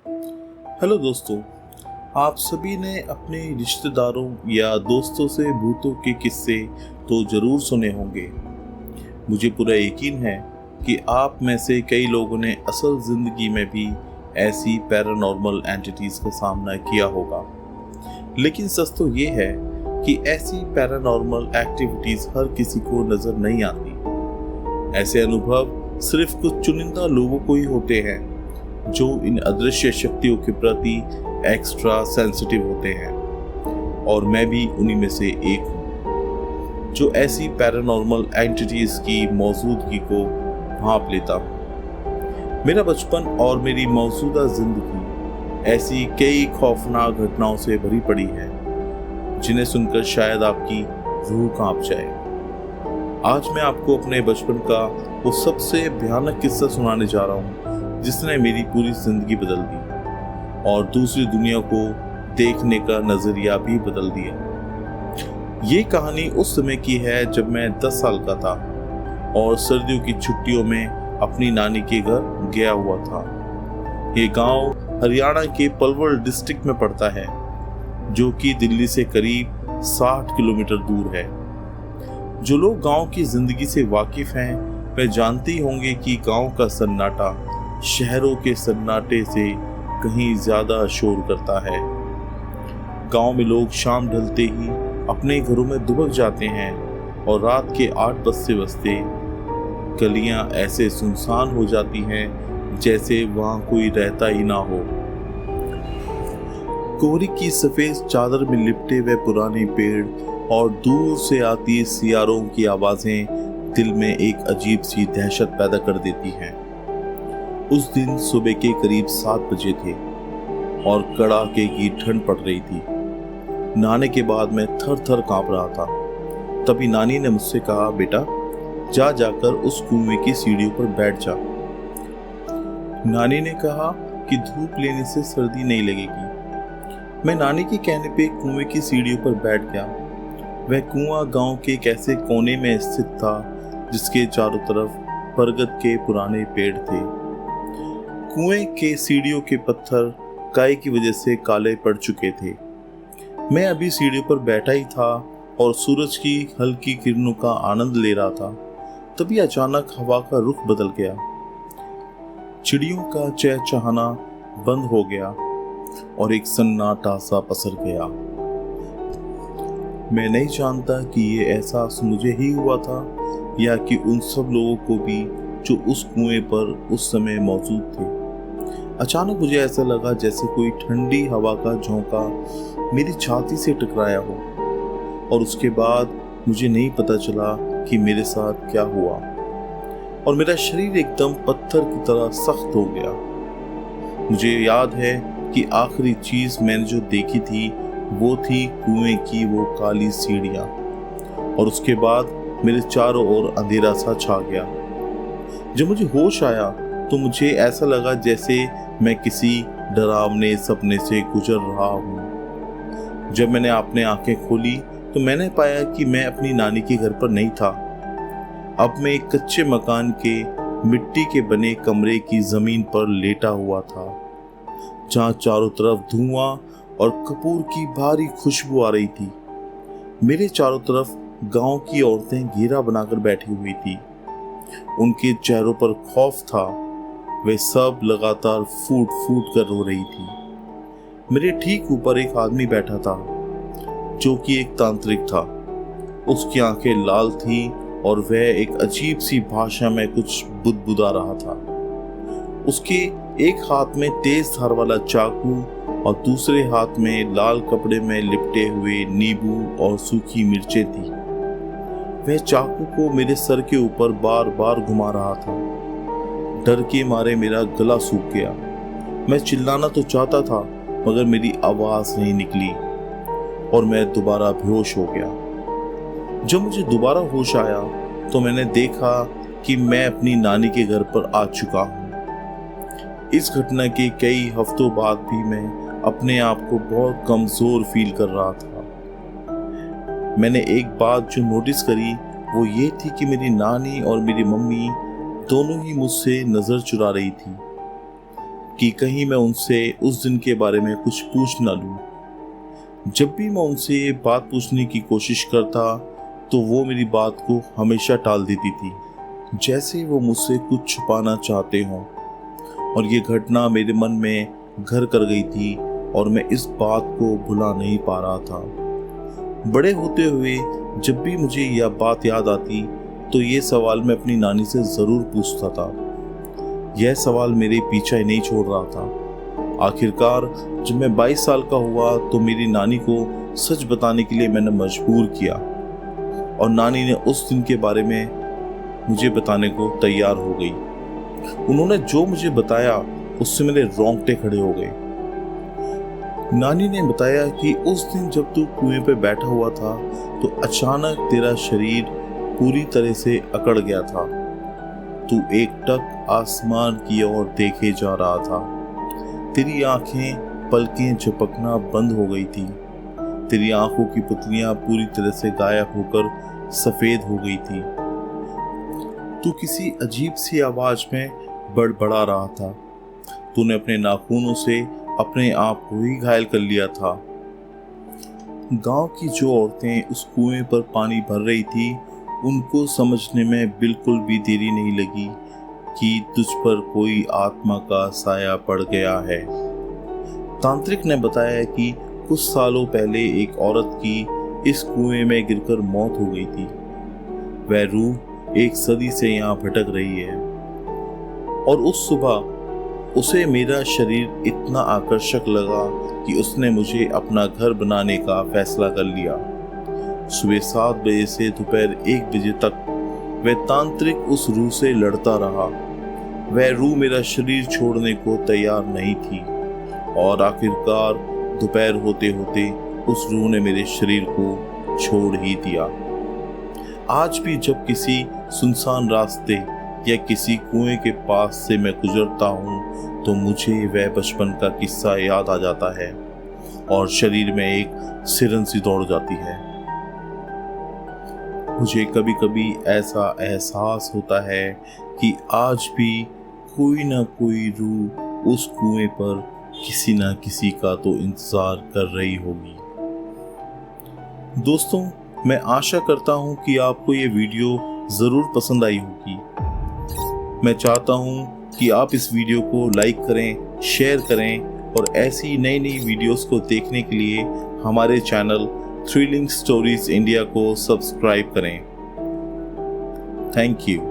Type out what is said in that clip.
Hello दोस्तों। आप सभी ने अपने रिश्तेदारों या दोस्तों से भूतों के किस्से तो जरूर सुने होंगे। मुझे पूरा यकीन है कि आप में से कई लोगों ने असल जिंदगी में भी ऐसी पैरानॉर्मल एंटिटीज का सामना किया होगा। लेकिन सच तो ये है कि ऐसी पैरानॉर्मल एक्टिविटीज हर किसी को नजर नहीं आती। ऐसे अनुभव सिर्फ कुछ चुनिंदा लोगों को ही होते हैं जो इन अदृश्य शक्तियों के प्रति एक्स्ट्रा सेंसिटिव होते हैं, और मैं भी उन्हीं में से एक हूँ जो ऐसी पैरानॉर्मल एंटिटीज की मौजूदगी को भांप लेता हूँ। मेरा बचपन और मेरी मौजूदा जिंदगी ऐसी कई खौफनाक घटनाओं से भरी पड़ी है जिन्हें सुनकर शायद आपकी रूह कांप जाए। आज मैं आपको अपने बचपन का वो सबसे भयानक किस्सा सुनाने जा रहा हूँ जिसने मेरी पूरी जिंदगी बदल दी और दूसरी दुनिया को देखने का नजरिया भी बदल दिया। ये कहानी उस समय की है जब मैं 10 साल का था और सर्दियों की छुट्टियों में अपनी नानी के घर गया हुआ था। ये गांव हरियाणा के पलवल डिस्ट्रिक्ट में पड़ता है जो कि दिल्ली से करीब 60 किलोमीटर दूर है। जो लोग गांव की जिंदगी से वाकिफ हैं वे जानते ही होंगे कि गांव का सन्नाटा शहरों के सन्नाटे से कहीं ज्यादा शोर करता है। गांव में लोग शाम ढलते ही अपने घरों में दुबक जाते हैं और रात के 8 बजते बजते गलियां ऐसे सुनसान हो जाती हैं जैसे वहां कोई रहता ही ना हो। कोहरे की सफेद चादर में लिपटे हुए पुराने पेड़ और दूर से आती सियारों की आवाजें दिल में एक अजीब सी दहशत पैदा कर देती हैं। उस दिन सुबह के करीब 7 बजे थे और कड़ाके की ठंड पड़ रही थी। नहाने के बाद मैं थर थर कांप रहा था। तभी नानी ने मुझसे कहा, बेटा जाकर उस कुएं की सीढ़ियों पर बैठ जा। नानी ने कहा कि धूप लेने से सर्दी नहीं लगेगी। मैं नानी के कहने पे कुएं की सीढ़ियों पर बैठ गया। वह कुआं गांव के एक ऐसे कोने में स्थित था जिसके चारों तरफ बरगद के पुराने पेड़ थे। कुएं के सीढ़ियों के पत्थर काई की वजह से काले पड़ चुके थे। मैं अभी सीढ़ियों पर बैठा ही था और सूरज की हल्की किरणों का आनंद ले रहा था। तभी अचानक हवा का रुख बदल गया। चिड़ियों का चहचहाना बंद हो गया और एक सन्नाटा सा पसर गया। मैं नहीं जानता कि ये एहसास मुझे ही हुआ था या कि उन सब लोगों को भी जो उस कुएं पर उस समय मौजूद थे। अचानक मुझे ऐसा लगा जैसे कोई ठंडी हवा का झोंका मेरी छाती से टकराया हो, और उसके बाद मुझे नहीं पता चला कि मेरे साथ क्या हुआ और मेरा शरीर एकदम पत्थर की तरह सख्त हो गया। मुझे याद है कि आखिरी चीज मैंने जो देखी थी वो थी कुएं की वो काली सीढ़ियां, और उसके बाद मेरे चारों ओर अंधेरा सा छा गया। जब मुझे होश आया तो मुझे ऐसा लगा जैसे मैं किसी डरावने सपने से गुजर रहा हूँ। जब मैंने अपनी आंखें खोली तो मैंने पाया कि मैं अपनी नानी के घर पर नहीं था। अब मैं एक कच्चे मकान के मिट्टी के बने कमरे की जमीन पर लेटा हुआ था जहाँ चारों तरफ धुआं और कपूर की भारी खुशबू आ रही थी। मेरे चारों तरफ गांव की औरतें घेरा बनाकर बैठी हुई थी। उनके चेहरों पर खौफ था। वे सब लगातार फूट फूट कर रो रही थी। मेरे ठीक ऊपर एक आदमी बैठा था जो कि एक तांत्रिक था। उसकी आंखें लाल थीं और वह एक अजीब सी भाषा में कुछ बुदबुदा रहा था। उसके एक हाथ में तेज धार वाला चाकू और दूसरे हाथ में लाल कपड़े में लिपटे हुए नींबू और सूखी मिर्चें थी। वह चाकू को मेरे सर के ऊपर बार बार घुमा रहा था। डर के मारे मेरा गला सूख गया। मैं चिल्लाना तो चाहता था मगर मेरी आवाज नहीं निकली और मैं दोबारा बेहोश हो गया। जब मुझे दोबारा होश आया तो मैंने देखा कि मैं अपनी नानी के घर पर आ चुका हूँ। इस घटना के कई हफ्तों बाद भी मैं अपने आप को बहुत कमजोर फील कर रहा था। मैंने एक बात जो नोटिस करी वो ये थी कि मेरी नानी और मेरी मम्मी दोनों ही मुझसे नजर चुरा रही थी। कि कहीं मैं उनसे उस दिन के बारे में कुछ पूछ ना लूं। जब भी मैं उनसे ये बात पूछने की कोशिश करता तो वो मेरी बात को हमेशा टाल देती थी, जैसे वो मुझसे कुछ छुपाना चाहते हों। और ये घटना मेरे मन में घर कर गई थी और मैं इस बात को भुला नहीं पा रहा था। बड़े होते हुए जब भी मुझे यह बात याद आती तो ये सवाल मैं अपनी नानी से ज़रूर पूछता था। यह सवाल मेरे पीछा ही नहीं छोड़ रहा था। आखिरकार जब मैं 22 साल का हुआ तो मेरी नानी को सच बताने के लिए मैंने मजबूर किया और नानी ने उस दिन के बारे में मुझे बताने को तैयार हो गई। उन्होंने जो मुझे बताया उससे मेरे रोंगटे खड़े हो गए। नानी ने बताया कि उस दिन जब तू कुएं पे बैठा हुआ था तो अचानक तेरा शरीर पूरी तरह से अकड़ गया था। तू एकटक आसमान की ओर देखे जा रहा था। तेरी आंखें पलकें झपकना बंद हो गई थी। तेरी आंखों की पुतलियां पूरी तरह से गायब होकर सफेद हो गई थी। तू किसी अजीब सी आवाज में बड़बड़ा रहा था। तूने अपने नाखूनों से अपने आप को ही घायल कर लिया था। गांव की जो औरतें उस कुएं पर पानी भर रही थी उनको समझने में बिल्कुल भी देरी नहीं लगी कि तुझ पर कोई आत्मा का साया पड़ गया है। तांत्रिक ने बताया कि कुछ सालों पहले एक औरत की इस कुएं में गिरकर मौत हो गई थी। वह रूह एक सदी से यहाँ भटक रही है और उस सुबह उसे मेरा शरीर इतना आकर्षक लगा कि उसने मुझे अपना घर बनाने का फैसला कर लिया। सुबह 7 बजे से दोपहर 1 बजे तक वह तांत्रिक उस रूह से लड़ता रहा। वह रूह मेरा शरीर छोड़ने को तैयार नहीं थी और आखिरकार दोपहर होते होते उस रूह ने मेरे शरीर को छोड़ ही दिया। आज भी जब किसी सुनसान रास्ते या किसी कुएं के पास से मैं गुजरता हूँ तो मुझे वह बचपन का किस्सा याद आ जाता है और शरीर में एक सिरन सी दौड़ जाती है। मुझे कभी कभी ऐसा एहसास होता है कि आज भी कोई ना कोई रूह उस कुएं पर किसी ना किसी का तो इंतजार कर रही होगी। दोस्तों, मैं आशा करता हूं कि आपको ये वीडियो ज़रूर पसंद आई होगी। मैं चाहता हूं कि आप इस वीडियो को लाइक करें, शेयर करें और ऐसी नई नई वीडियोस को देखने के लिए हमारे चैनल थ्रिलिंग स्टोरीज इंडिया को सब्सक्राइब करें। Thank you.